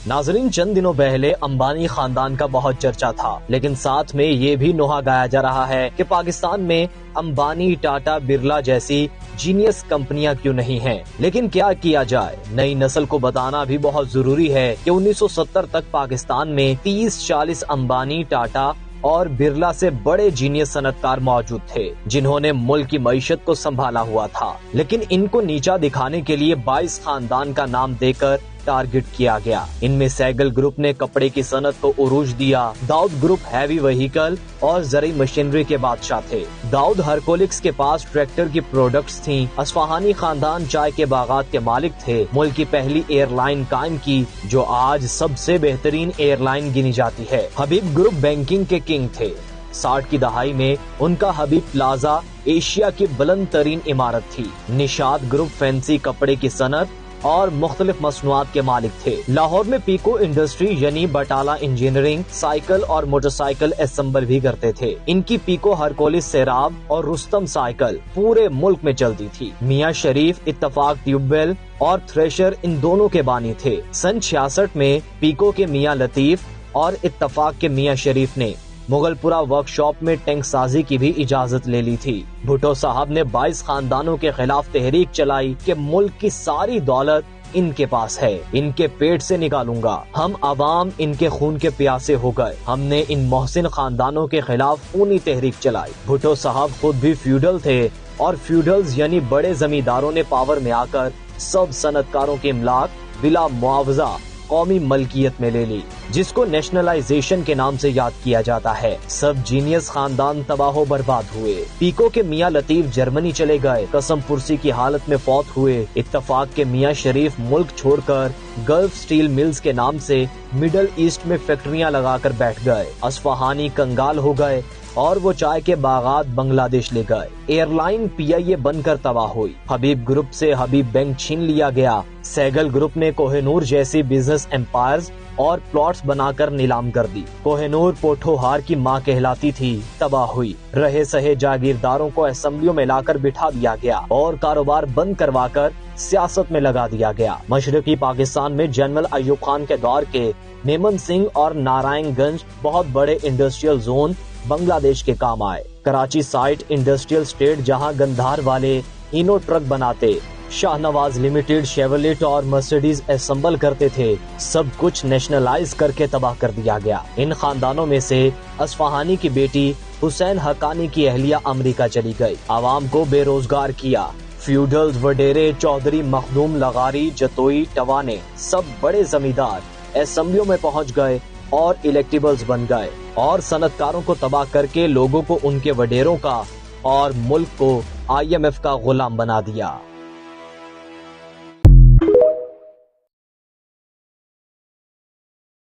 ناظرین، چند دنوں پہلے امبانی خاندان کا بہت چرچا تھا، لیکن ساتھ میں یہ بھی نوحہ گایا جا رہا ہے کہ پاکستان میں امبانی، ٹاٹا، برلا جیسی جینیس کمپنیاں کیوں نہیں ہیں۔ لیکن کیا کیا جائے، نئی نسل کو بتانا بھی بہت ضروری ہے کہ 1970 تک پاکستان میں 30-40 امبانی، ٹاٹا اور برلا سے بڑے جینیس صنعت کار موجود تھے، جنہوں نے ملک کی معیشت کو سنبھالا ہوا تھا۔ لیکن ان کو نیچا دکھانے کے لیے 22 خاندان کا نام دے کر ٹارگٹ کیا گیا۔ ان میں سیگل گروپ نے کپڑے کی صنعت کو عروج دیا، داؤد گروپ ہیوی وہیکل اور زرعی مشینری کے بادشاہ تھے، داؤد ہرکولکس کے پاس ٹریکٹر کی پروڈکٹس تھیں، اصفہانی خاندان چائے کے باغات کے مالک تھے، ملک کی پہلی ایئر لائن قائم کی جو آج سب سے بہترین ایئر لائن گنی جاتی ہے، حبیب گروپ بینکنگ کے کنگ تھے، 60 کی دہائی میں ان کا حبیب پلازا ایشیا کی بلند ترین عمارت تھی، نشاد گروپ فینسی کپڑے کی صنعت اور مختلف مصنوعات کے مالک تھے، لاہور میں پیکو انڈسٹری یعنی بٹالہ انجینئرنگ سائیکل اور موٹر سائیکل اسمبل بھی کرتے تھے، ان کی پیکو ہرکولس سیراب اور رستم سائیکل پورے ملک میں چلتی تھی، میاں شریف اتفاق ٹیوب ویل اور تھریشر ان دونوں کے بانی تھے، سن 66 میں پیکو کے میاں لطیف اور اتفاق کے میاں شریف نے مغل پورہ ورک شاپ میں ٹینک سازی کی بھی اجازت لے لی تھی۔ بھٹو صاحب نے 22 خاندانوں کے خلاف تحریک چلائی کہ ملک کی ساری دولت ان کے پاس ہے، ان کے پیٹ سے نکالوں گا، ہم عوام ان کے خون کے پیاسے ہو گئے، ہم نے ان محسن خاندانوں کے خلاف خونی تحریک چلائی۔ بھٹو صاحب خود بھی فیوڈل تھے اور فیوڈلز یعنی بڑے زمینداروں نے پاور میں آ کر سب صنعت کاروں کی املاک بلا معاوضہ قومی ملکیت میں لے لی، جس کو نیشنلائزیشن کے نام سے یاد کیا جاتا ہے۔ سب جینیس خاندان تباہ و برباد ہوئے، پیکو کے میاں لطیف جرمنی چلے گئے، قسم پرسی کی حالت میں فوت ہوئے، اتفاق کے میاں شریف ملک چھوڑ کر گلف سٹیل ملز کے نام سے مڈل ایسٹ میں فیکٹریاں لگا کر بیٹھ گئے، اصفہانی کنگال ہو گئے اور وہ چائے کے باغات بنگلہ دیش لے گئے، ایئر لائن PIA بن کر تباہ ہوئی، حبیب گروپ سے حبیب بینک چھین لیا گیا، سیگل گروپ نے کوہ نور جیسی بزنس امپائرز اور پلاٹس بنا کر نیلام کر دی، کوہ نور پوٹھوہار کی ماں کہلاتی تھی، تباہ ہوئی، رہے سہے جاگیرداروں کو اسمبلیوں میں لا کر بٹھا دیا گیا اور کاروبار بند کروا کر سیاست میں لگا دیا گیا۔ مشرقی پاکستان میں جنرل ایوب خان کے دور کے میمن سنگھ اور نارائن گنج بہت بڑے انڈسٹریل زون بنگلہ دیش کے کام آئے، کراچی سائٹ انڈسٹریل اسٹیٹ جہاں گندھار والے اینو ٹرک بناتے، شاہ نواز لمیٹڈ شیورلیٹ اور مرسیڈیز اسمبل کرتے تھے، سب کچھ نیشنلائز کر کے تباہ کر دیا گیا۔ ان خاندانوں میں سے اصفہانی کی بیٹی حسین حقانی کی اہلیہ امریکہ چلی گئی، عوام کو بے روزگار کیا، فیوڈلز وڈیرے چودھری مخدوم لغاری جتوئی ٹوانے سب بڑے زمیندار اسمبلیوں میں پہنچ گئے اور الیکٹیبلز بن گئے اور صنعت کاروں کو تباہ کر کے لوگوں کو ان کے وڈیروں کا اور ملک کو IMF کا غلام بنا دیا۔